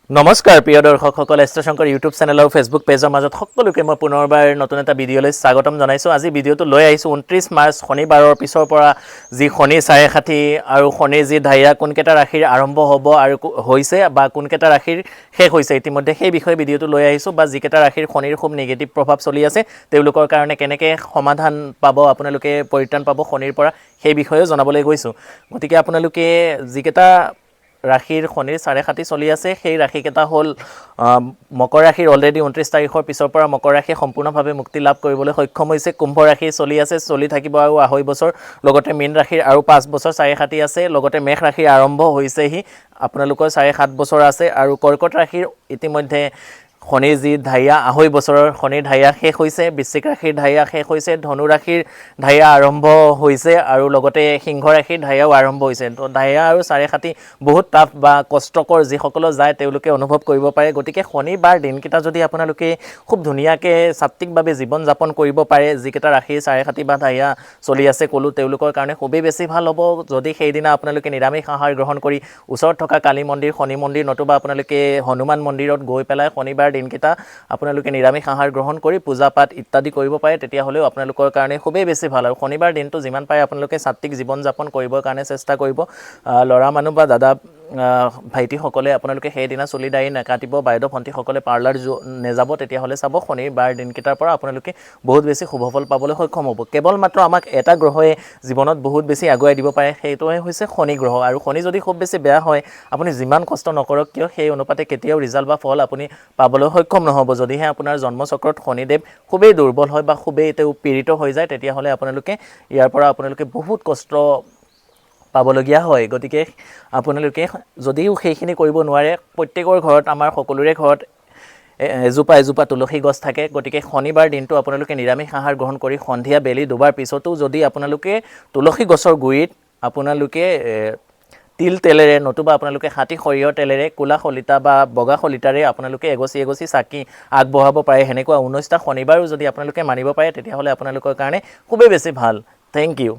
নমস্কাৰ প্ৰিয় দৰ্শকসকল এষ্ট্ৰশংকৰ YouTube channel আৰু ফেচবুক পেজৰ মাজত সকলোকে মই পুনৰবাৰ নতুন এটা ভিডিঅ'লৈ স্বাগতম জনাইছোঁ। আজি ভিডিঅ'টো লৈ আহিছোঁ 29 মাৰ্চ শনিবাৰৰ পিছৰ পৰা যি শনি 6.5 আৰু শনিৰ যি ধাইয়া কোনকেইটা ৰাশিৰ আৰম্ভ হ'ব আৰু হৈছে বা কোনকেইটা ৰাশিৰ শেষ হৈছে ইতিমধ্যে সেই বিষয়ে ভিডিঅ'টো লৈ আহিছোঁ বা যিকেইটা ৰাশিৰ শনিৰ খুব নিগেটিভ প্ৰভাৱ চলি আছে তেওঁলোকৰ কাৰণে কেনেকৈ সমাধান পাব আপোনালোকে পৰিত্ৰাণ পাব শনিৰ পৰা সেই বিষয়েও জনাবলৈ গৈছোঁ। গতিকে আপোনালোকে যিকেইটা ৰাশিৰ শনিৰ 7.5 চলি আছে সেই ৰাশিকেইটা হ'ল মকৰ ৰাশিৰ অলৰেডি 29 তাৰিখৰ পিছৰ পৰা মকৰ ৰাশি সম্পূৰ্ণভাৱে মুক্তি লাভ কৰিবলৈ সক্ষম হৈছে। কুম্ভ ৰাশিৰ চলি থাকিব আৰু 2.5 বছৰ, লগতে মীন ৰাশিৰ আৰু 5 বছৰ 7.5 আছে, লগতে মেষ ৰাশিৰ আৰম্ভ হৈছেহি, আপোনালোকৰ 7.5 বছৰ আছে আৰু কৰ্কট ৰাশিৰ ইতিমধ্যে শনিৰ যি ধাইয়া 2.5 বছৰৰ শনিৰ ধাইয়া শেষ হৈছে, বৃশ্চিক ৰাশিৰ ধাইয়া শেষ হৈছে, ধনু ৰাশিৰ ধাইয়া আৰম্ভ হৈছে আৰু লগতে সিংহ ৰাশিৰ ধাইয়াও আৰম্ভ হৈছে। তো ধাইয়া আৰু 7.5 বহুত টাফ বা কষ্টকৰ যিসকলৰ যায় তেওঁলোকে অনুভৱ কৰিব পাৰে। গতিকে শনিবাৰ দিনকেইটা যদি আপোনালোকে খুব ধুনীয়াকৈ চাত্বিকভাৱে জীৱন যাপন কৰিব পাৰে, যিকেইটা ৰাশিৰ 7.5 বা ধাইয়া চলি আছে ক'লোঁ তেওঁলোকৰ কাৰণে খুবেই বেছি ভাল হ'ব। যদি সেইদিনা আপোনালোকে নিৰামিষ আহাৰ গ্ৰহণ কৰি ওচৰত থকা কালী মন্দিৰ, শনি মন্দিৰ নতুবা আপোনালোকে হনুমান মন্দিৰত গৈ পেলাই শনিবাৰ দিনকেইটা আপোনালোকে নিৰামিষ আহাৰ গ্ৰহণ কৰি পূজা পাঠ ইত্যাদি কৰিব পাৰে, তেতিয়াহ'লেও আপোনালোকৰ কাৰণে খুবেই বেছি ভাল। আৰু শনিবাৰ দিনটো যিমান পাৰে আপোনালোকে চাত্বিক জীৱন যাপন কৰিবৰ কাৰণে চেষ্টা কৰিব। ল'ৰা মানুহ বা দাদা ভাইটিসকলে আপোনালোকে সেইদিনা চুলি দাড়ি নাকাটিব, বাইদেউ ভণ্টিসকলে পাৰ্লাৰ নেযাব, তেতিয়াহ'লে চাব শনিবাৰ দিনকেইটাৰ পৰা আপোনালোকে বহুত বেছি শুভফল পাবলৈ সক্ষম হ'ব। কেৱল মাত্ৰ আমাক এটা গ্ৰহই জীৱনত বহুত বেছি আগুৱাই দিব পাৰে, সেইটোৱে হৈছে শনি গ্ৰহ। আৰু শনি যদি খুব বেছি বেয়া হয় আপুনি যিমান কষ্ট নকৰক কিয় সেই অনুপাতে কেতিয়াও ৰিজাল্ট বা ফল আপুনি পাবলৈ সক্ষম নহ'ব। যদিহে আপোনাৰ জন্মচক্ৰত শনিদেৱ খুবেই দুৰ্বল হয় বা খুবেই তেওঁ পীড়িত হৈ যায়, তেতিয়াহ'লে আপোনালোকে ইয়াৰ পৰা বহুত কষ্ট পাবলগীয়া হয়। গতিকে আপোনালোকে যদিও সেইখিনি কৰিব নোৱাৰে, প্ৰত্যেকৰ ঘৰত আমাৰ সকলোৰে ঘৰত এজোপা তুলসী গছ থাকে। গতিকে শনিবাৰ দিনটো আপোনালোকে নিৰামিষ আহাৰ গ্ৰহণ কৰি সন্ধিয়া বেলি দুবাৰ পিছতো যদি আপোনালোকে তুলসী গছৰ গুৰিত আপোনালোকে তিল তেলেৰে নতুবা আপোনালোকে খাটি সৰিয়হৰ তেলেৰে ক'লা শলিতা বা বগা শলিতাৰে আপোনালোকে এগছি চাকি আগবঢ়াব পাৰে। সেনেকুৱা 19টা শনিবাৰো যদি আপোনালোকে মানিব পাৰে তেতিয়াহ'লে আপোনালোকৰ কাৰণে খুবেই বেছি ভাল। Thank U.